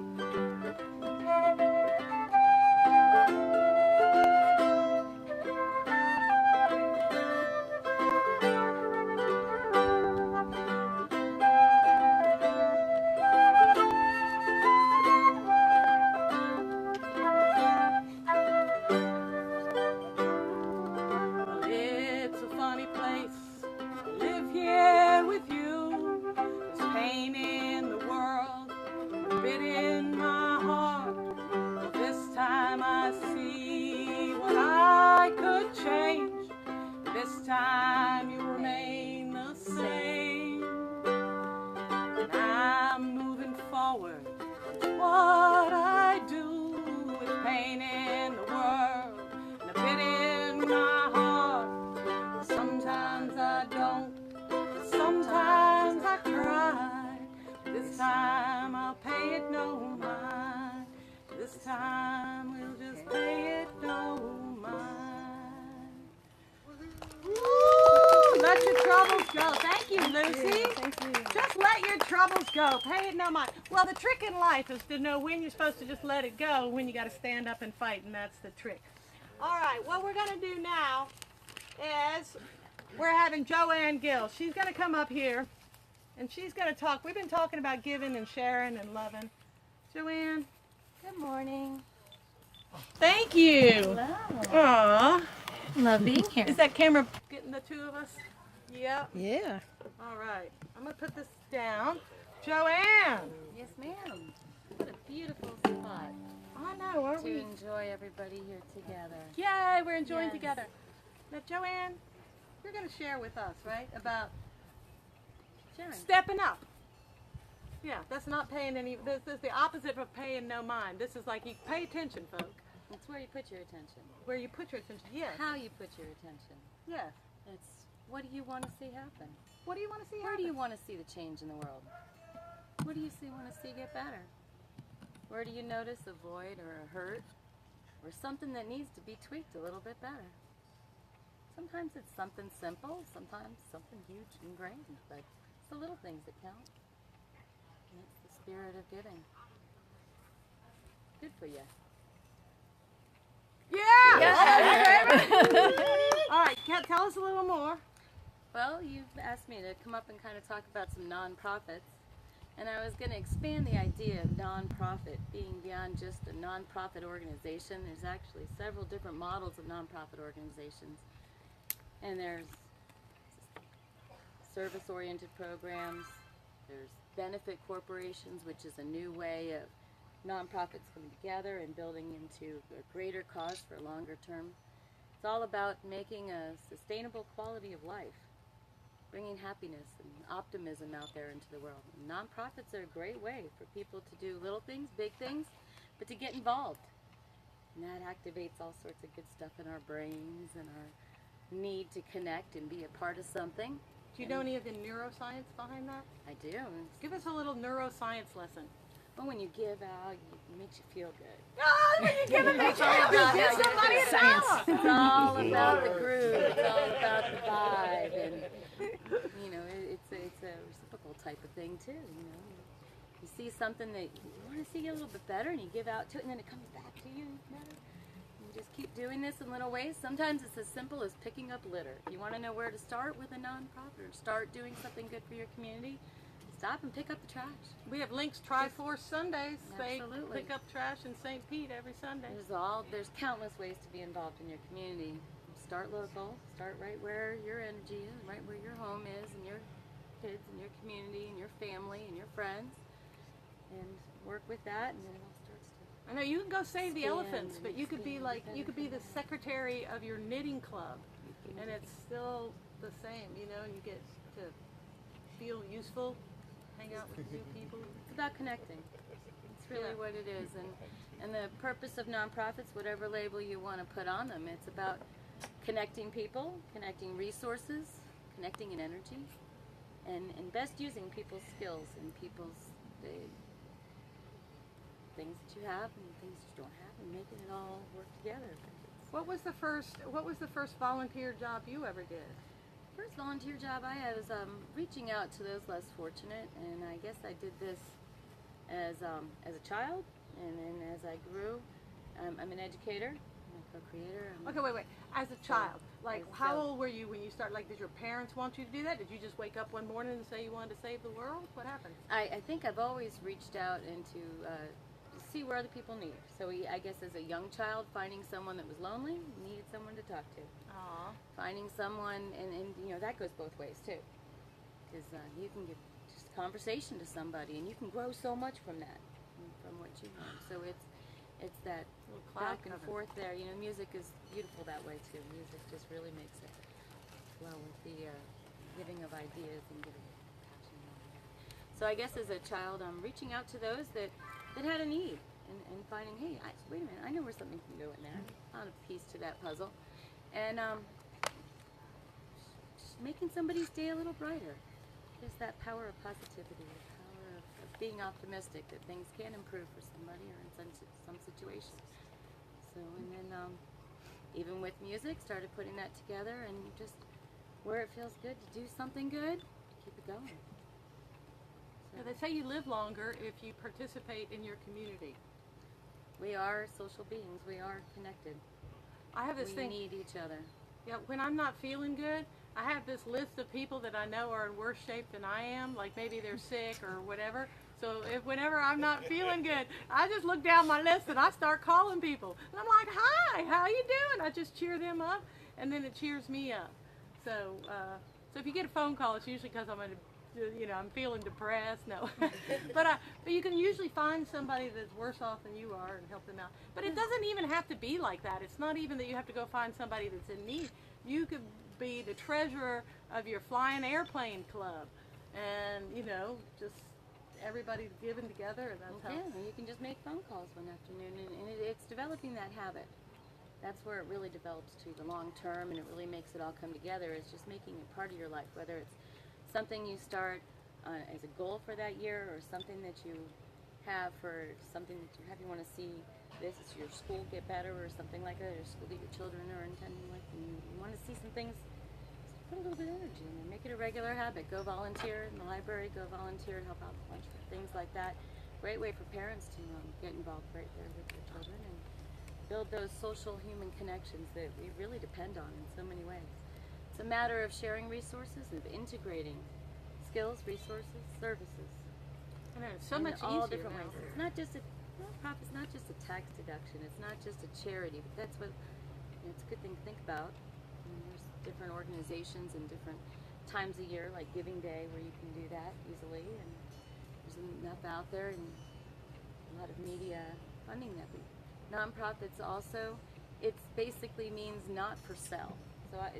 Well, it's a funny place. I live here with you. There's pain in the world, a bit in my heart. Well, this time I see what I could change. This time you remain the same. And I'm moving forward. It's what I do with pain in the world and a bit in my heart. Sometimes I don't, but sometimes I cry. This time I'll pay it no mind. This time we'll just pay it no mind. Woo! Let your troubles go. Thank you, Lucy. Thank you. Just let your troubles go. Pay it no mind. Well, the trick in life is to know when you're supposed to just let it go, when you got to stand up and fight, and that's the trick. All right, what we're going to do now is we're having Joanne Gill. She's going to come up here, and she's going to talk. We've been talking about giving and sharing and loving. Joanne. Good morning. Thank you. Hello. Aw. Love being here. Is that camera getting the two of us? Yep. Yeah. All right. I'm going to put this down. Joanne. Yes, ma'am. What a beautiful spot I know, aren't to we? enjoy everybody here together. Yay, we're enjoying Yes. together. Now, Joanne, you're going to share with us, right, about Sharon. stepping up. Yeah, that's not paying any, this is the opposite of paying no mind. This is like you pay attention, folk. It's where you put your attention. Where you put your attention. Yes. How you put your attention. Yes. It's what do you want to see happen? What do you want to see Where happen? do you want to see the change in the world? What do you want to see get better? Where do you notice a void or a hurt or something that needs to be tweaked a little bit better? Sometimes it's something simple, sometimes something huge and grand, but it's the little things that count. And it's the spirit of giving. Good for you. Yeah! All right, tell us a little more. Well, you've asked me to come up and kind of talk about some nonprofits, and I was going to expand the idea of nonprofit being beyond just a nonprofit organization. There's actually several different models of nonprofit organizations, and there's service-oriented programs, there's benefit corporations, which is a new way of nonprofits coming together and building into a greater cause for longer term. It's all about making a sustainable quality of life, bringing happiness and optimism out there into the world. And nonprofits are a great way for people to do little things, big things, but to get involved. And that activates all sorts of good stuff in our brains and our need to connect and be a part of something. Do you know any of the neuroscience behind that? I do. Give us a little neuroscience lesson. But when you give out, it makes you feel good. Oh, you give it It's all about give how you somebody a feel. dollar. It's all about the groove. It's all about the vibe, and you know, it's a reciprocal type of thing too. You know, you see something that you want to see a little bit better, and you give out to it, and then it comes back to you better. You just keep doing this in little ways. Sometimes it's as simple as picking up litter. If you want to know where to start with a nonprofit or start doing something good for your community, stop and pick up the trash. We have Links Triforce Sundays. Absolutely. They pick up trash in St. Pete every Sunday. There's countless ways to be involved in your community. Start local, start right where your energy is, right where your home is, and your kids, and your community, and your family, and your friends, and work with that, and then it all starts to. I know you can go save the Expand elephants, and but you could be expand like and you could be the benefit. secretary of your knitting club, You and can- it's still the same. You know, you get to feel useful, hang out with new people. It's about connecting. It's really Yeah. what it is, and the purpose of nonprofits, whatever label you want to put on them, it's about connecting people, connecting resources, connecting in energy, and best using people's skills and people's things that you have and things that you don't have, and making it all work together. What was the first volunteer job you ever did? First volunteer job I had was reaching out to those less fortunate, and I guess I did this as a child, and then as I grew, I'm an educator, I'm a co-creator. Okay, wait. As a child, like so- how old were you when you started? Like, did your parents want you to do that? Did you just wake up one morning and say you wanted to save the world? What happened? I think I've always reached out into see where other people need. So I guess as a young child, finding someone that was lonely, needed someone to talk to. Aw. Finding someone, and you know, that goes both ways too. Because you can give just conversation to somebody, and you can grow so much from that, from what you learn. So it's that Little cloud back and cover. forth there. You know, music is beautiful that way too. Music just really makes it flow with the giving of ideas and giving of passion. And all that. So I guess as a child, I'm reaching out to those that had a need, and finding, hey, wait a minute, I know where something can go in there. Found a piece to that puzzle, and just making somebody's day a little brighter. Just that power of positivity, the power of being optimistic that things can improve for somebody or in some situations. So, and then even with music, started putting that together, and just where it feels good to do something good, keep it going. Yeah, they say you live longer if you participate in your community. We are social beings. We are connected. I have this We thing. need each other. Yeah, when I'm not feeling good, I have this list of people that I know are in worse shape than I am. Like maybe they're sick or whatever. So whenever I'm not feeling good, I just look down my list and I start calling people. And I'm like, "Hi, how you doing?" I just cheer them up, and then it cheers me up. So if you get a phone call, it's usually because I'm feeling depressed. No, but you can usually find somebody that's worse off than you are and help them out. But it doesn't even have to be like that. It's not even that you have to go find somebody that's in need. You could be the treasurer of your flying airplane club, and just everybody giving together, and that's how. Yeah, and you can just make phone calls one afternoon, and it's developing that habit. That's where it really develops to the long term, and it really makes it all come together. It's just making it part of your life, whether it's something you start as a goal for that year, or something that you have for something that you want to see your school get better, or something like that, or school that your children are attending with, and you want to see some things. Just put a little bit of energy in there. Make it a regular habit. Go volunteer in the library. Go volunteer and help out with lunch, things like that. Great way for parents to get involved right there with their children and build those social human connections that we really depend on in so many ways. It's a matter of sharing resources and of integrating skills, resources, services. I know, it's so in much all easier different now. ways. It's not just it's not just a tax deduction. It's not just a charity, but that's what it's a good thing to think about. There's different organizations and different times a year, like Giving Day, where you can do that easily, and there's enough out there, and a lot of media funding that we. Nonprofits also, it basically means not for sale. So I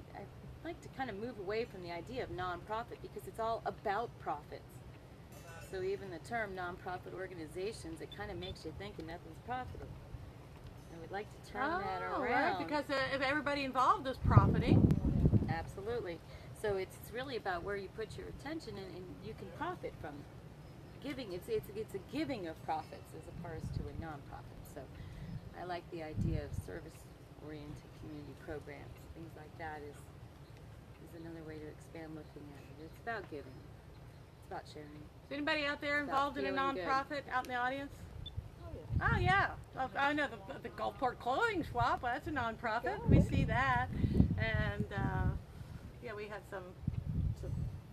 like to kind of move away from the idea of nonprofit, because it's all about profits. So even the term nonprofit organizations, it kind of makes you think nothing's profitable. I would like to turn that around. Right, because if everybody involved is profiting. Absolutely. So it's really about where you put your attention, and you can profit from it. giving. It's a giving of profits as opposed to a nonprofit. So I like the idea of service-oriented community programs. Things like that is another way to expand looking at it. It's about giving. It's about sharing. Is anybody out there It's about involved in a feeling good. nonprofit out in the audience? Oh yeah, I know the Gulfport Clothing Swap. Well, that's a nonprofit. We see that, and yeah, we had some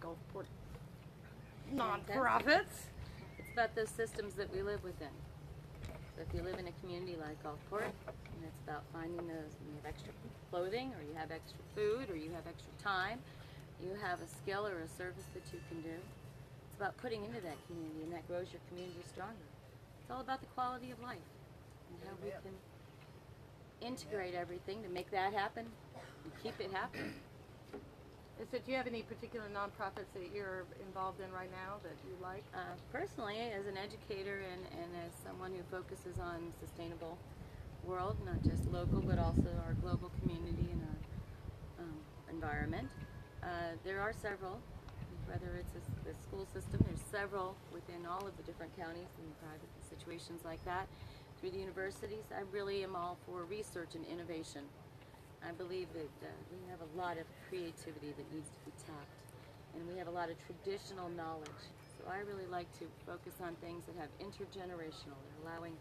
Gulfport nonprofits. It's about those systems that we live within. So if you live in a community like Gulfport, and it's about finding those, when you have extra clothing, or you have extra food, or you have extra time, you have a skill or a service that you can do. It's about putting into that community, and that grows your community stronger. It's all about the quality of life and how we can integrate everything to make that happen and keep it happening. Do you have any particular nonprofits that you're involved in right now that you like? Personally, as an educator and as someone who focuses on sustainable world, not just local but also our global community and our environment, there are several. Whether it's the school system, there's several within all of the different counties and private situations like that. Through the universities, I really am all for research and innovation. I believe that we have a lot of creativity that needs to be tapped, and we have a lot of traditional knowledge. So I really like to focus on things that have intergenerational, and allowing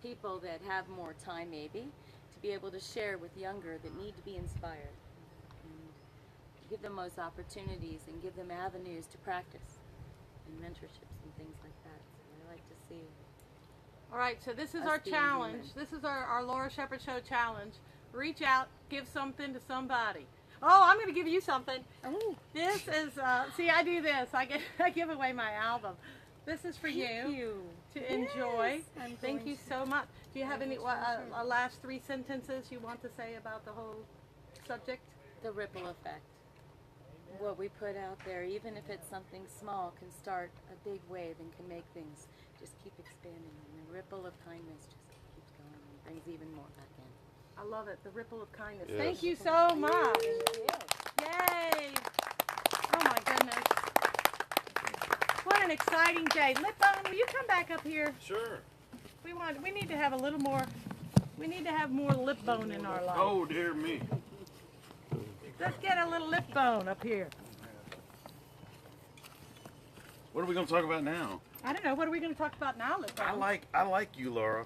people that have more time maybe to be able to share with younger that need to be inspired. Give them those opportunities and give them avenues to practice and mentorships and things like that. So I like to see. All right, so this is Us our being challenge. human. This is our Laura Shepherd Show challenge. Reach out, give something to somebody. Oh, I'm going to give you something. Oh, This is, see, I do this. I give away my album. This is for thank you. to enjoy. Yes, I'm Thank going you to. so much. Do you have any Sure. last 3 sentences you want to say about the whole subject? The ripple effect. What we put out there, even if it's something small, can start a big wave and can make things just keep expanding. And the ripple of kindness just keeps going and brings even more back in. I love it. The ripple of kindness. Yes. Thank you so much. Yay. Oh my goodness. What an exciting day. Lipbone, will you come back up here? Sure. We need to have a little more, we need to have more lip bone in our life. Oh, dear me. Let's get a little lip bone up here. What are we going to talk about now? I don't know. What are we going to talk about now, lip bone? I like you, Laura,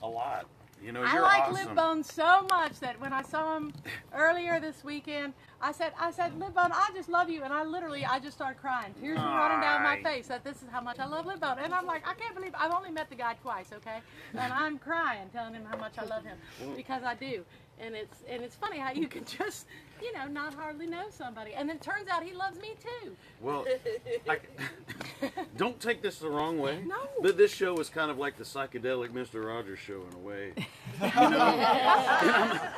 a lot. You know, I you're like awesome. Lip Bone so much that when I saw him earlier this weekend, I said, Lip Bone, I just love you. And I just started crying. Tears were running down my Aye. face that this is how much I love Lip Bone. And I'm like, I can't believe I've only met the guy twice, okay? And I'm crying, telling him how much I love him because I do. And it's funny how you can just, not hardly know somebody. And then it turns out he loves me too. Well, don't take this the wrong way. No. But this show is kind of like the psychedelic Mr. Rogers show in a way.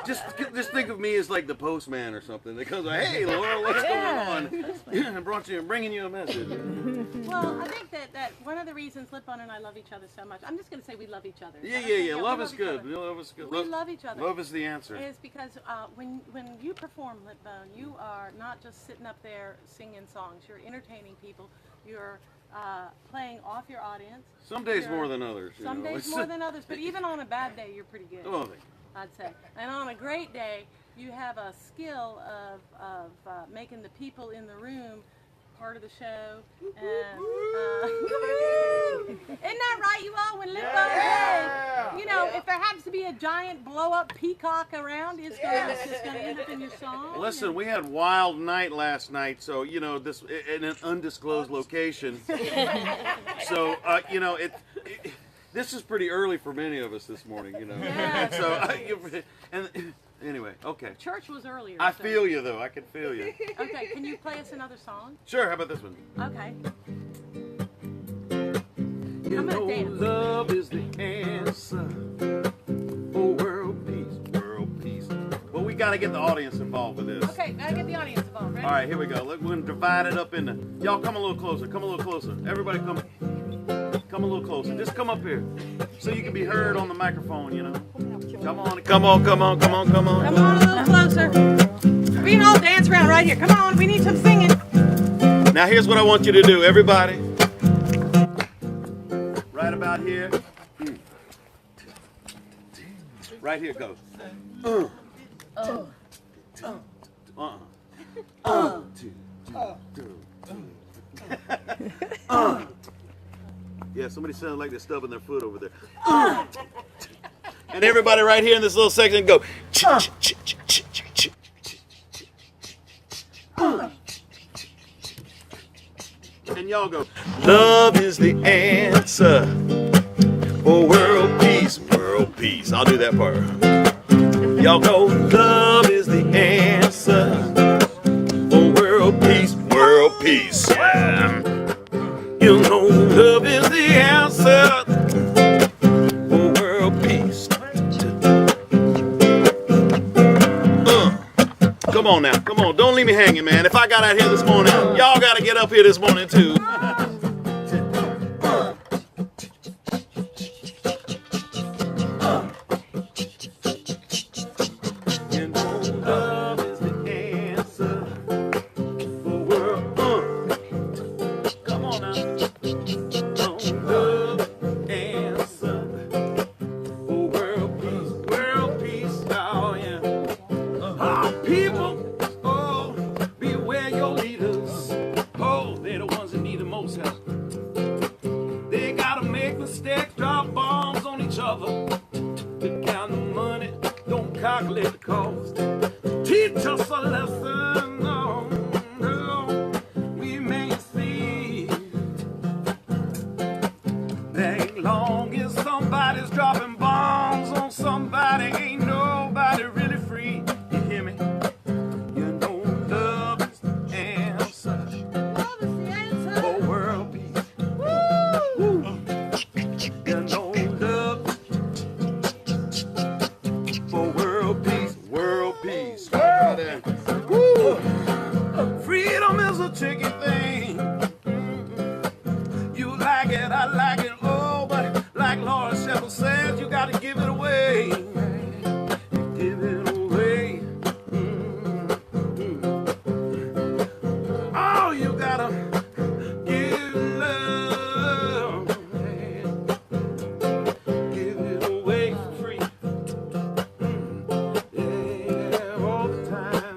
Just think of me as like the postman or something that comes like, hey, Laura, what's going on? I'm bringing you a message. Well, I think that one of the reasons Lip Bone and I love each other so much, I'm just going to say we love each other. Yeah. Love we is each good. other. Love is good. We love each other. Love is the answer. Is because when you perform Lip Bone, you are not just sitting up there singing songs. You're entertaining people. You're playing off your audience. Some days You're- more than others. you Some know. days It's- more than others, but even on a bad day, you're pretty good. Oh, I'd say. And on a great day, you have a skill of making the people in the room part of the show. And isn't that right, you all? When Lip Bone plays, if there happens to be a giant blow-up peacock around, it's just going to end up in your song. Listen, we had wild night last night, so this in an undisclosed location. So this is pretty early for many of us this morning, Yes. So anyway, okay. Church was earlier. I so- feel you though. I can feel you. Okay, can you play us another song? Sure. How about this one? Okay. You I'm gonna know dance. love is the answer. Oh, world peace. Well, we got to get the audience involved with this. Okay, gotta get the audience involved, right? All right, here we go. Look, we're gonna divide it up into. Y'all come a little closer. Come a little closer. Everybody come a little closer. Just come up here, so you can be heard on the microphone. Come on. Come on a little closer. We can all dance around right here. Come on, we need some singing. Now here's what I want you to do, everybody. right about here. Right here goes. Yeah, somebody sounded like they're stubbing their foot over there. And everybody right here in this little section go. And y'all go. Love is the answer for world peace, world peace. I'll do that part. Y'all go. Love is the answer for world peace, world peace. Yeah. You know, love is the answer for world peace. Come on now, come on. Don't leave me hanging, man. If I got out here this morning, y'all got to get up here this morning, too. You know, love is the answer for world. Come on now. Love answer for world peace, oh yeah. People, oh, beware your leaders. Oh, they're the ones that need the most help. They gotta make mistakes, drop bombs on each other. To count the money, don't calculate the cost. Teach us a lesson, no, no, we may see. As long as somebody's dropping bombs on somebody, ain't nobody really free. You hear me? You know love is the answer. Love is the answer. For world peace. Woo! You know love for world peace, world peace. Woo! Freedom is a tricky thing. You like it, I like it, oh, but like Laura Shepherd says, you gotta give it away. Give it away. Oh, you gotta give love. Give it away for free. Yeah, all the time.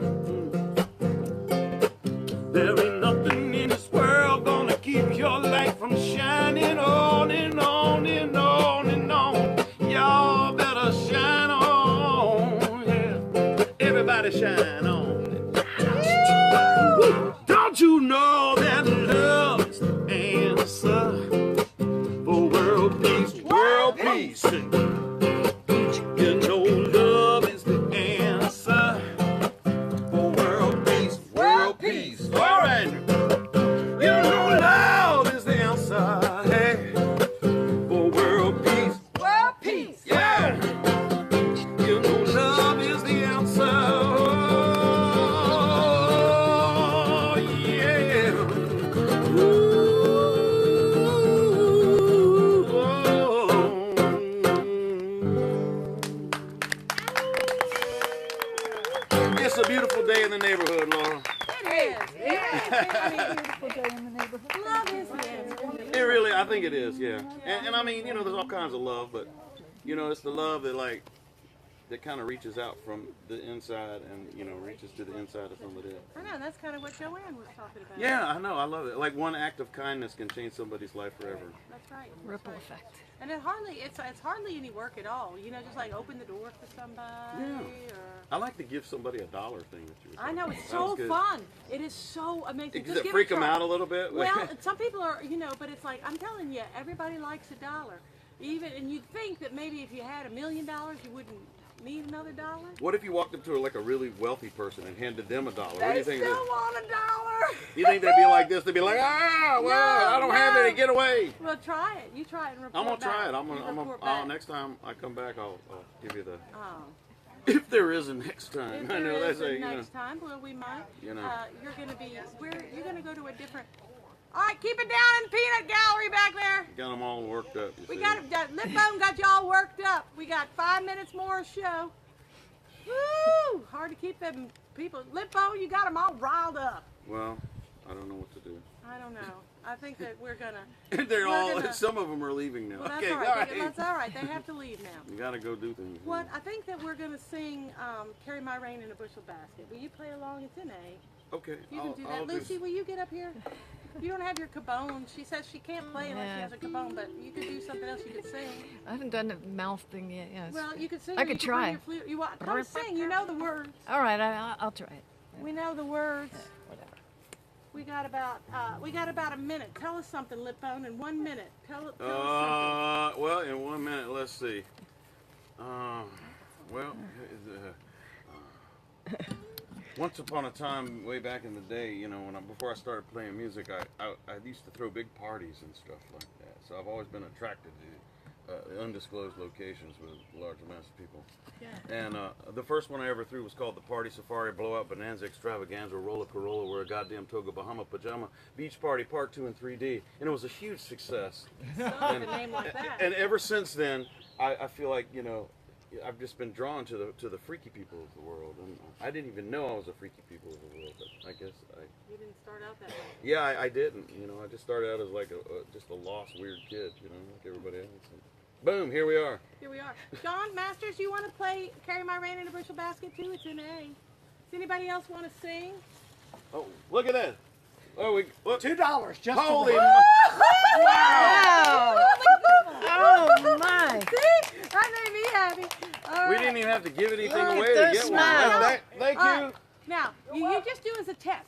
There ain't nothing in this world gonna keep your light from shining on and on and on and on. Y'all better shine on, yeah. Everybody shine on. Don't you know that love is the answer for world peace, world peace? You know love is the answer for world peace, world peace. All right. You know love is the answer, hey, for world peace. World peace. Yeah. You know love is the answer. Oh, yeah. Ooh, oh. It's a beautiful day in the neighborhood, Laura. Love is the answer. It really, I think it is, yeah. And I mean, you know, there's all kinds of love, but, you know, it's the love that, like, that kind of reaches out from the inside and, you know, reaches to the inside of somebody else. I know, that's kind of what Joanne was talking about. Yeah, I know, I love it. Like, one act of kindness can change somebody's life forever. That's right. That's Ripple right. effect. And it's hardly any work at all. You know, just like open the door for somebody. Yeah. Or I like to give somebody $1 thing that you were I know, talking it's about. That was so good. fun. It is so amazing. Does Just it give freak a them try. out a little bit? Well, some people are, you know, but it's like, I'm telling you, everybody likes $1. Even, and you'd think that maybe if you had $1 million, you wouldn't need another $1. What if you walked up to like a really wealthy person and handed them $1? What do you think? Still want $1. You think they'd be like this? They'd be like, ah, well, No, I don't have no. any. Get away. Well, try it. You try it and report I'm gonna back. try it. I'm You gonna. report back. Next time I come back, I'll give you the. Oh. If there is a next time, If I know there they is say, a you know. next time, well, we might. You know. You're gonna go to a different. All right, keep it down in the peanut gallery back there. Got them all worked up. You We see. got Lip Bone got y'all worked up. We got 5 minutes more show. Woo! Hard to keep them people. Lip Bone, you got them all riled up. Well, I don't know what to do. I don't know. I think that we're gonna. They're all. gonna- Some of them are leaving now. Well, that's Okay, all right. all right. That's all right. They have to leave now. You gotta go do things. What? I think that we're gonna sing "Carry My Rain in a Bushel Basket." Will you play along? It's in A. Okay. You can do that. Lucy, will you get up here? You don't have your cajon. She says she can't play unless she has a cajon, but you could do something else. You could sing. I haven't done the mouth thing yet. Yes. Well, you could sing. I or could you bring try. your flute. You want? Come sing. You know the words. All right, I'll try it. We know the words. Whatever. We got about a minute. Tell us something, Lip Bone, in 1 minute. Tell us something. Well, in 1 minute, let's see. Once upon a time, way back in the day, you know, before I started playing music, I used to throw big parties and stuff like that. So I've always been attracted to undisclosed locations with large amounts of people. Yeah. And the first one I ever threw was called the Party Safari Blowout Bonanza Extravaganza Rolla Corolla, where a goddamn toga Bahama pajama beach party part 2 in 3D, and it was a huge success. A name like that. And ever since then, I feel like, you know, I've just been drawn to the freaky people of the world, and I didn't even know I was a freaky people of the world, but I guess You didn't start out that way. yeah, I didn't. You know, I just started out as like just a lost weird kid, you know, like everybody else. And boom, here we are. Here we are. John Masters, you want to play "Carry My Rain in a Bushel Basket" too? It's in A. Does anybody else want to sing? Oh, look at that. Oh, we look. $2 just Holy for wow! Oh my! See? That made me happy. All We right. didn't even have to give anything Look away at to those get one. smiles. Thank All you. right. Now, you just do as a test.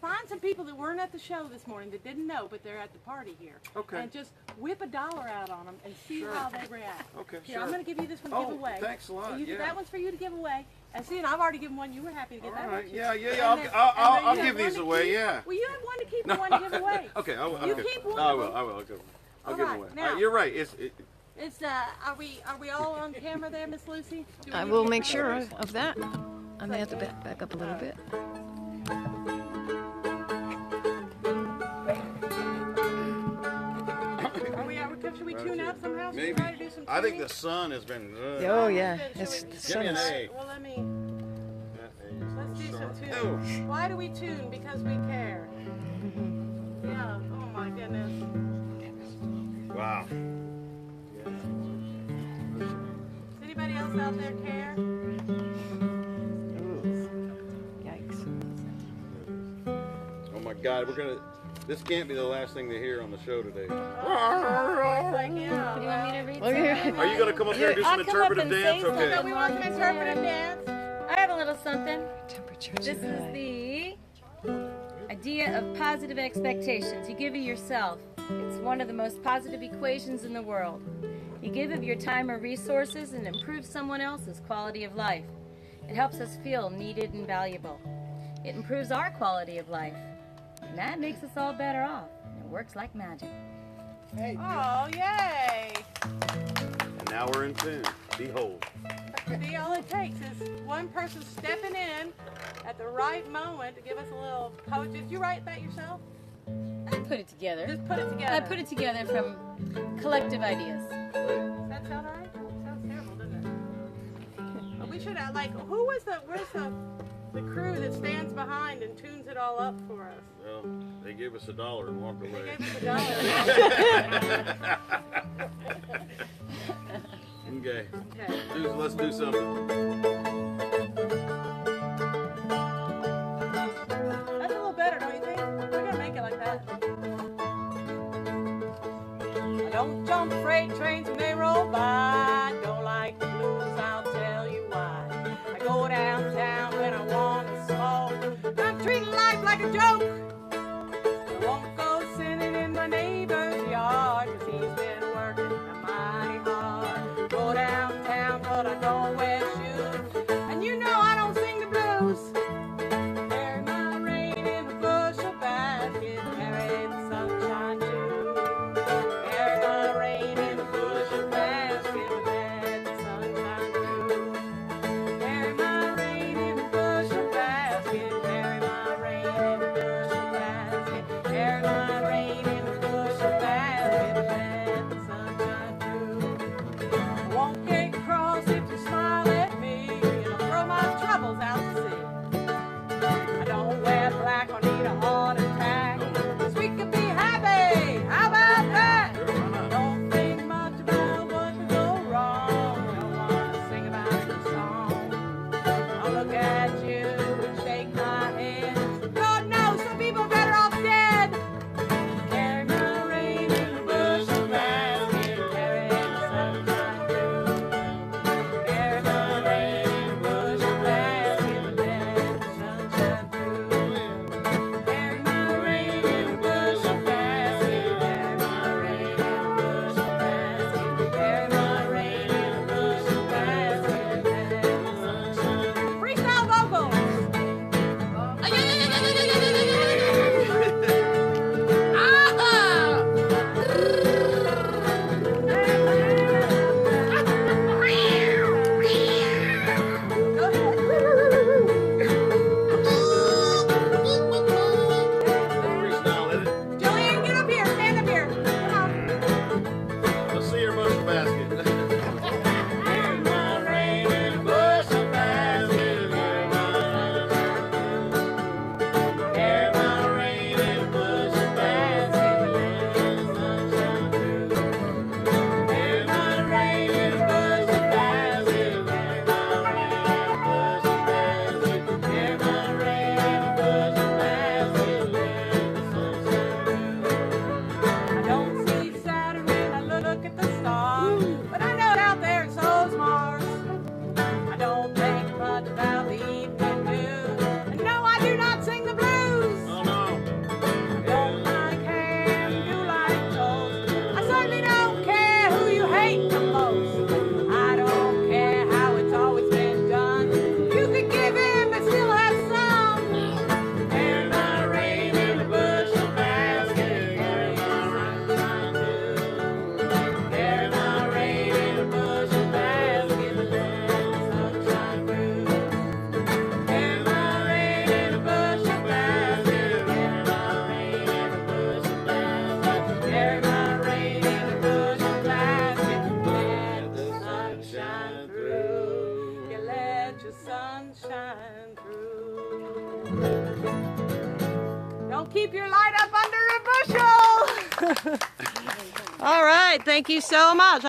Find some people that weren't at the show this morning that didn't know, but they're at the party here. Okay. And just whip $1 out on them and see how they react. Okay, Here, sure. I'm going to give you this one to Oh, give away. thanks a lot, You, yeah. That one's for you to give away. And see, and I've already given one. You were happy to get All that right. one. Yeah. And then- I'll and then I'll you give have one these to away. keep. Yeah. Well, you have one to keep and one to give away. Okay. I'll You give. keep one I of will. them. I will. I'll give them. I'll All give right, them away. now- You're right. It's are we all on camera there, Miss Lucy? Do we I need will to make get sure photos? of that. I may have to back up a little bit. Should we tune up somehow? Should we Maybe. try to do some I think tuning? the sun has been. Oh yeah, Should it's we- the Give me an sun's. A. Well, let's do some tuning. Oh. Why do we tune? Because we care. Yeah. Oh my goodness. Wow. Does anybody else out there care? Yikes! Oh my God, this can't be the last thing they hear on the show today. It's like, yeah. Do you want me to read Well, something? yeah. Are you going to come up here and do some I'll come up interpretive and dance? say Okay. So we want some interpretive dance. I have a little something. Temperature's This is high. the idea of positive expectations. You give of yourself. It's one of the most positive equations in the world. You give of your time or resources and improve someone else's quality of life. It helps us feel needed and valuable. It improves our quality of life. And that makes us all better off. It works like magic. Oh, yay. And now we're in tune. Behold. See, all it takes is one person stepping in at the right moment to give us a little coach. Did you write that yourself? I put it together. Just put it together. I put it together from collective ideas. Does that sound all right? Sounds terrible, doesn't it? We should have, where's the crew that stands behind and tunes it all up for us? Well, they gave us $1 and walked They away. gave us $1. Okay. Okay. Let's do something. That's a little better, don't you think? We're gonna make it like that. I don't jump freight trains when they roll by. Don't like the blues, I'll tell you why. I go downtown when I want to smoke. I'm treating life like a joke. I won't go sitting in my neighbor's yard, 'cause he's been working mighty hard. Go downtown, but I don't wear shoes. And you know I don't sing the blues. Carry my rain in a bushel basket, carry the sunshine too. Carry my rain in a bushel basket, carry the sunshine too. Carry my rain in a bushel basket, carry my rain in a bushel Don't keep your light up under a bushel. All right, thank you so much.